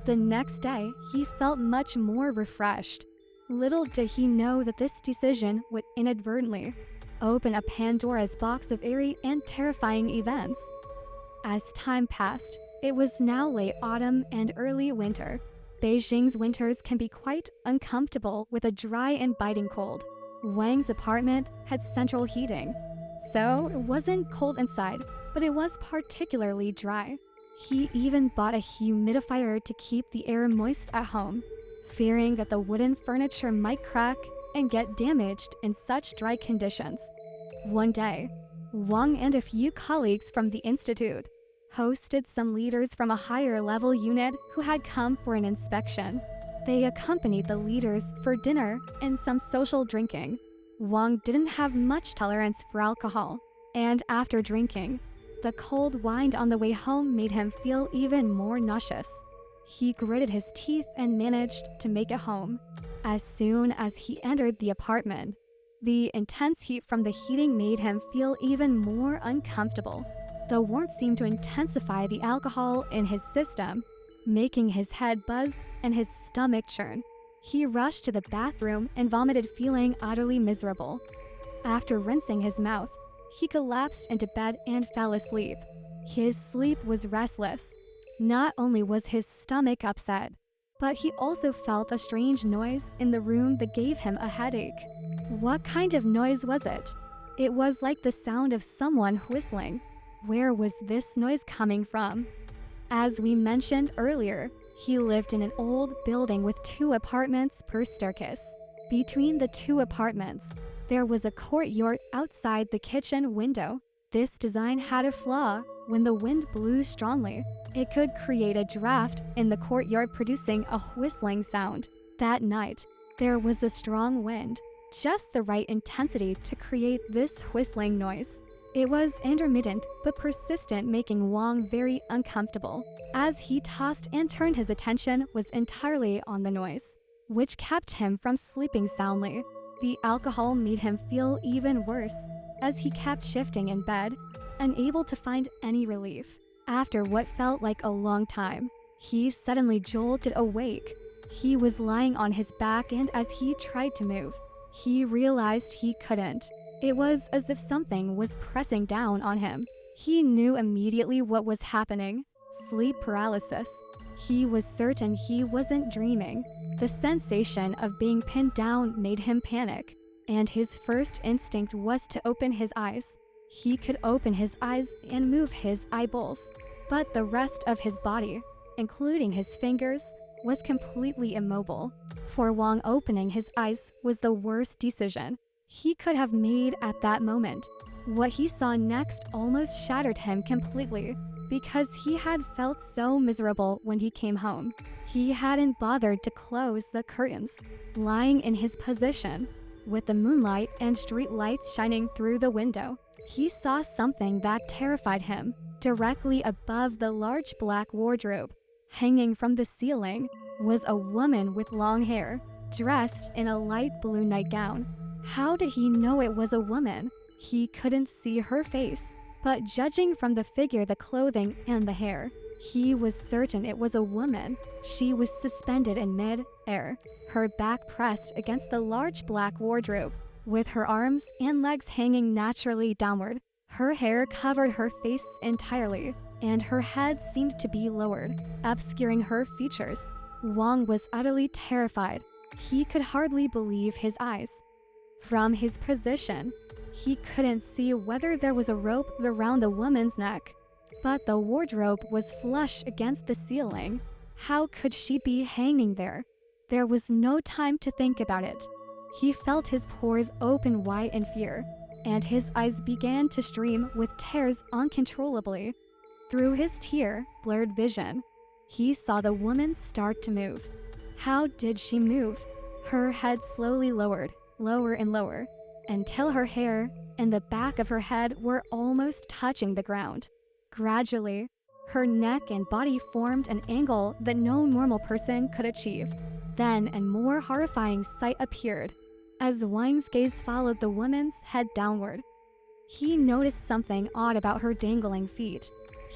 The next day, he felt much more refreshed. Little did he know that this decision would inadvertently open a Pandora's box of eerie and terrifying events. As time passed, it was now late autumn and early winter. Beijing's winters can be quite uncomfortable with a dry and biting cold. Wang's apartment had central heating, so it wasn't cold inside, but it was particularly dry. He even bought a humidifier to keep the air moist at home, fearing that the wooden furniture might crack and get damaged in such dry conditions. One day, Wang and a few colleagues from the institute hosted some leaders from a higher-level unit who had come for an inspection. They accompanied the leaders for dinner and some social drinking. Wang didn't have much tolerance for alcohol, and after drinking, the cold wine on the way home made him feel even more nauseous. He gritted his teeth and managed to make it home. As soon as he entered the apartment, the intense heat from the heating made him feel even more uncomfortable. The warmth seemed to intensify the alcohol in his system, making his head buzz and his stomach churn. He rushed to the bathroom and vomited, feeling utterly miserable. After rinsing his mouth, he collapsed into bed and fell asleep. His sleep was restless. Not only was his stomach upset, but he also felt a strange noise in the room that gave him a headache. What kind of noise was it? It was like the sound of someone whistling. Where was this noise coming from? As we mentioned earlier, he lived in an old building with 2 apartments per staircase. Between the 2 apartments, there was a courtyard outside the kitchen window. This design had a flaw. When the wind blew strongly, it could create a draft in the courtyard, producing a whistling sound. That night, there was a strong wind, just the right intensity to create this whistling noise. It was intermittent but persistent, making Wang very uncomfortable. As he tossed and turned, his attention was entirely on the noise, which kept him from sleeping soundly. The alcohol made him feel even worse as he kept shifting in bed, unable to find any relief. After what felt like a long time, he suddenly jolted awake. He was lying on his back, and as he tried to move, he realized he couldn't. It was as if something was pressing down on him. He knew immediately what was happening: sleep paralysis. He was certain he wasn't dreaming. The sensation of being pinned down made him panic, and his first instinct was to open his eyes. He could open his eyes and move his eyeballs, but the rest of his body, including his fingers, was completely immobile. For Wang, opening his eyes was the worst decision he could have made at that moment. What he saw next almost shattered him completely, because he had felt so miserable when he came home. He hadn't bothered to close the curtains. Lying in his position, with the moonlight and street lights shining through the window, he saw something that terrified him. Directly above the large black wardrobe, hanging from the ceiling, was a woman with long hair, dressed in a light blue nightgown. How did he know it was a woman? He couldn't see her face, but judging from the figure, the clothing, and the hair, he was certain it was a woman. She was suspended in mid-air, her back pressed against the large black wardrobe, with her arms and legs hanging naturally downward. Her hair covered her face entirely, and her head seemed to be lowered, obscuring her features. Wang was utterly terrified. He could hardly believe his eyes. From his position, he couldn't see whether there was a rope around the woman's neck, but the wardrobe was flush against the ceiling. How could she be hanging there? There was no time to think about it. He felt his pores open wide in fear, and his eyes began to stream with tears uncontrollably. Through his tear-blurred vision, he saw the woman start to move. How did she move? Her head slowly lowered, lower and lower, until her hair and the back of her head were almost touching the ground. Gradually, her neck and body formed an angle that no normal person could achieve. Then a more horrifying sight appeared. As Wang's gaze followed the woman's head downward, he noticed something odd about her dangling feet.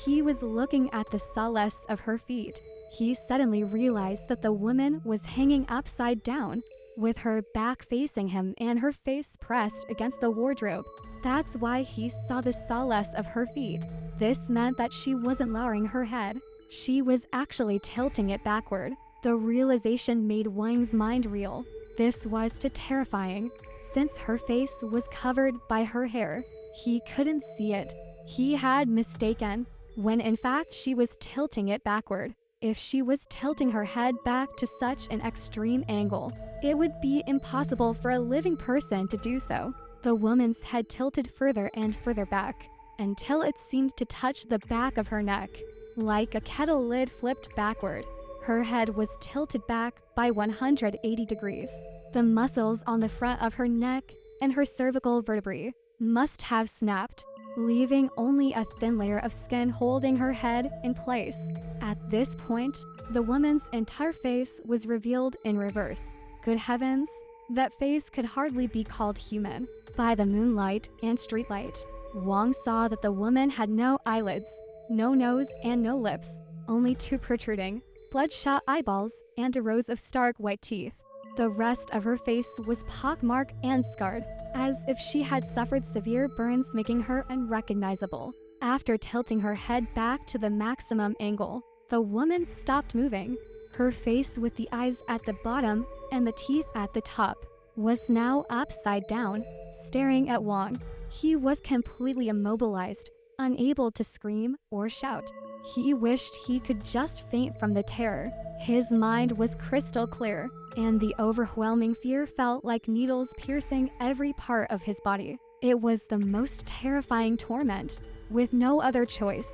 He was looking at the solace of her feet. he suddenly realized that the woman was hanging upside down, with her back facing him and her face pressed against the wardrobe. That's why he saw the solace of her feet. This meant that she wasn't lowering her head. She was actually tilting it backward. The realization made Wang's mind reel. This was too terrifying. Since her face was covered by her hair, he couldn't see it. He had mistaken, when in fact she was tilting it backward. If she was tilting her head back to such an extreme angle, it would be impossible for a living person to do so. The woman's head tilted further and further back, until it seemed to touch the back of her neck, like a kettle lid flipped backward. Her head was tilted back by 180 degrees. The muscles on the front of her neck and her cervical vertebrae must have snapped, leaving only a thin layer of skin holding her head in place. At this point, the woman's entire face was revealed in reverse. Good heavens, that face could hardly be called human. By the moonlight and streetlight, Wang saw that the woman had no eyelids, no nose, and no lips, only two protruding, bloodshot eyeballs and a rows of stark white teeth. The rest of her face was pockmarked and scarred, as if she had suffered severe burns, making her unrecognizable. After tilting her head back to the maximum angle, the woman stopped moving. Her face, with the eyes at the bottom and the teeth at the top, was now upside down, staring at Wang. He was completely immobilized, unable to scream or shout. He wished he could just faint from the terror. His mind was crystal clear, and the overwhelming fear felt like needles piercing every part of his body. It was the most terrifying torment. With no other choice,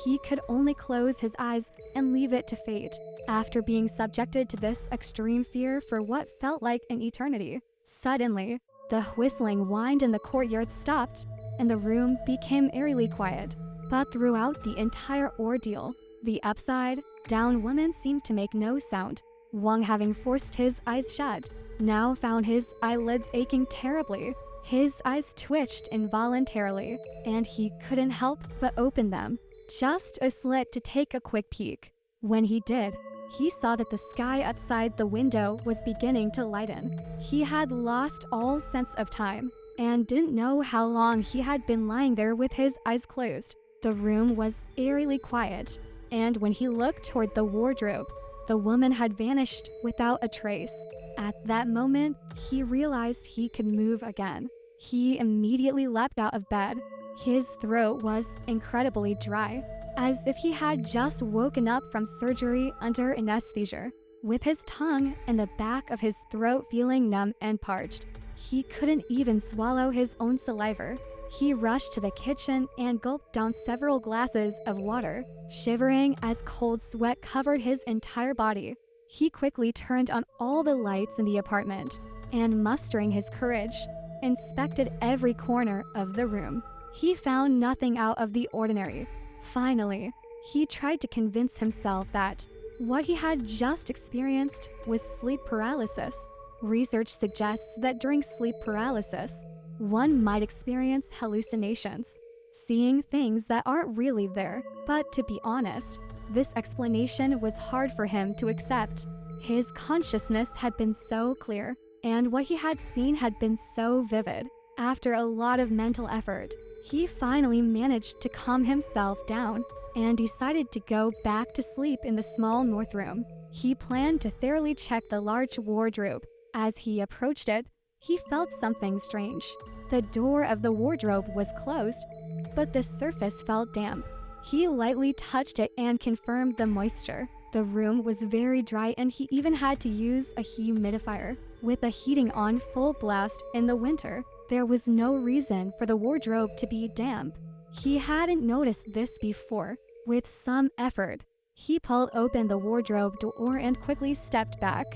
he could only close his eyes and leave it to fate. After being subjected to this extreme fear for what felt like an eternity, suddenly, the whistling wind in the courtyard stopped, and the room became eerily quiet. But throughout the entire ordeal, the upside-down woman seemed to make no sound. Wang, having forced his eyes shut, now found his eyelids aching terribly. His eyes twitched involuntarily, and he couldn't help but open them, just a slit to take a quick peek. When he did, he saw that the sky outside the window was beginning to lighten. He had lost all sense of time, and didn't know how long he had been lying there with his eyes closed. The room was eerily quiet, and when he looked toward the wardrobe, the woman had vanished without a trace. At that moment, he realized he could move again. He immediately leapt out of bed. His throat was incredibly dry, as if he had just woken up from surgery under anesthesia. With his tongue and the back of his throat feeling numb and parched, he couldn't even swallow his own saliva. He rushed to the kitchen and gulped down several glasses of water, shivering as cold sweat covered his entire body. He quickly turned on all the lights in the apartment and, mustering his courage, inspected every corner of the room. He found nothing out of the ordinary. Finally, he tried to convince himself that what he had just experienced was sleep paralysis. Research suggests that during sleep paralysis, one might experience hallucinations, seeing things that aren't really there. But to be honest, this explanation was hard for him to accept. His consciousness had been so clear, and what he had seen had been so vivid. After a lot of mental effort, he finally managed to calm himself down and decided to go back to sleep in the small north room. He planned to thoroughly check the large wardrobe. As he approached it, he felt something strange. The door of the wardrobe was closed, but the surface felt damp. He lightly touched it and confirmed the moisture. The room was very dry, and he even had to use a humidifier. With the heating on full blast in the winter, there was no reason for the wardrobe to be damp. He hadn't noticed this before. With some effort, he pulled open the wardrobe door and quickly stepped back.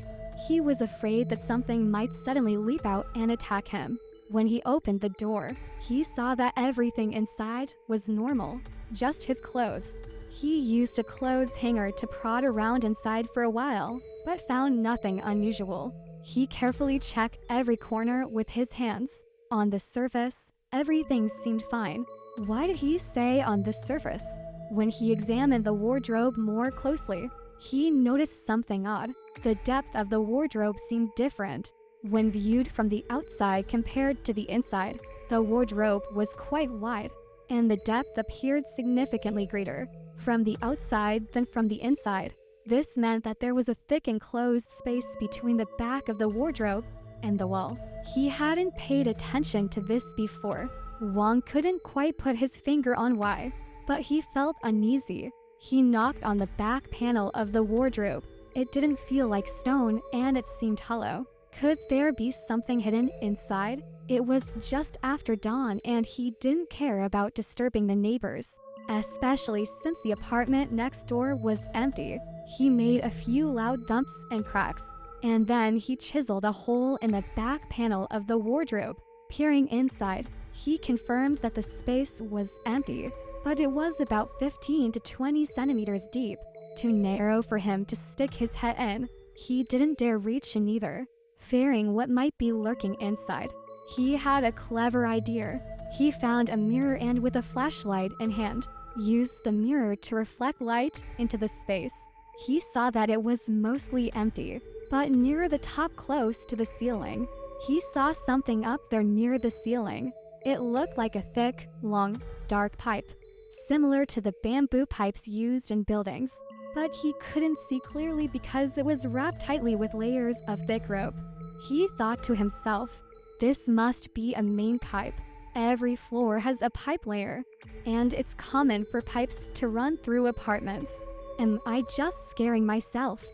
He was afraid that something might suddenly leap out and attack him. When he opened the door, he saw that everything inside was normal, just his clothes. He used a clothes hanger to prod around inside for a while, but found nothing unusual. He carefully checked every corner with his hands. On the surface, everything seemed fine. Why did he say on the surface? When he examined the wardrobe more closely, he noticed something odd. The depth of the wardrobe seemed different. When viewed from the outside compared to the inside, the wardrobe was quite wide, and the depth appeared significantly greater from the outside than from the inside. This meant that there was a thick enclosed space between the back of the wardrobe and the wall. He hadn't paid attention to this before. Wang couldn't quite put his finger on why, but he felt uneasy. He knocked on the back panel of the wardrobe. It didn't feel like stone, and it seemed hollow. Could there be something hidden inside? It was just after dawn, and he didn't care about disturbing the neighbors, especially since the apartment next door was empty. He made a few loud thumps and cracks, and then he chiseled a hole in the back panel of the wardrobe. Peering inside, he confirmed that the space was empty, but it was about 15 to 20 centimeters deep, too narrow for him to stick his head in. He didn't dare reach in either, fearing what might be lurking inside. He had a clever idea. He found a mirror and with a flashlight in hand, used the mirror to reflect light into the space. He saw that it was mostly empty, but near the top close to the ceiling, he saw something up there near the ceiling. It looked like a thick, long, dark pipe, similar to the bamboo pipes used in buildings, but he couldn't see clearly because it was wrapped tightly with layers of thick rope. He thought to himself, this must be a main pipe. Every floor has a pipe layer, and it's common for pipes to run through apartments. Am I just scaring myself?